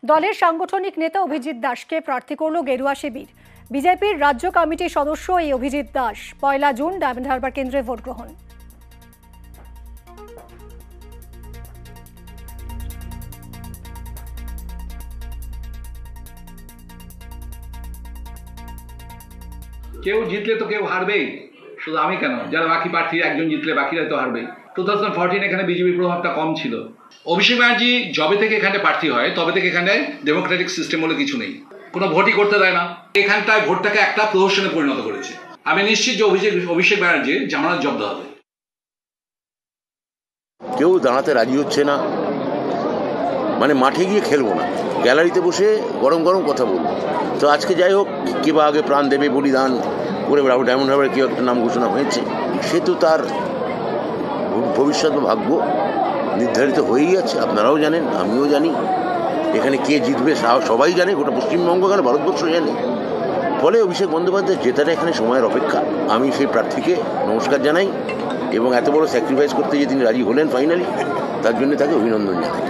দলের সাংগঠনিক নেতা অভিজিৎ দাসকে প্রার্থী করল গেরুয়া শিবির। বিজেপির রাজ্য কমিটির সদস্য এই অভিজিৎ দাস 1 জুন ডায়মন্ড হারবার কেন্দ্রে ভোট গ্রহণ। কেউ জিতলে তো কেউ হারবেই, শুধু আমি কেন, যারা বাকি প্রার্থী একজন জিতলে বাকিরা তো হারবেই। 2014 এখানে বিজেপির প্রভাবটা কম ছিল। অভিষেক ব্যানার্জি যবে থেকে এখানে প্রার্থী হয় তবে থেকে এখানে ডেমোক্রেটিক সিস্টেম বলে কিছু নেই, কোনো ভোটই করতে দেয় না। এখানটায় ভোটটাকে একটা প্রহসনে পরিণত করেছে। আমি নিশ্চিত যে অভিষেক ব্যানার্জির জামানত জব্দ হবে। কেউ দাঁড়াতে রাজি হচ্ছে না, মানে মাঠে গিয়ে খেলবো না, গ্যালারিতে বসে গরম গরম কথা বলবো। তো আজকে যাই হোক, কে বা আগে প্রাণ দেবে বলিদান করে ডায়মন্ড হারবারে কেউ একটা নাম ঘোষণা হয়েছে, সে তো তার ভবিষ্যৎ ভাগ্য নির্ধারিত হয়েই আছে। আপনারাও জানেন, আমিও জানি, এখানে কে জিতবে সবাই জানে, গোটা পশ্চিমবঙ্গ কেন ভারতবর্ষ জানে। ফলে অভিষেক বন্দ্যোপাধ্যায় জেতাটা এখানে সময়ের অপেক্ষা। আমি সেই প্রার্থীকে নমস্কার জানাই এবং এত বড় স্যাক্রিফাইস করতে যে তিনি রাজি হলেন ফাইনালি, তার জন্য তাকে অভিনন্দন জানাই।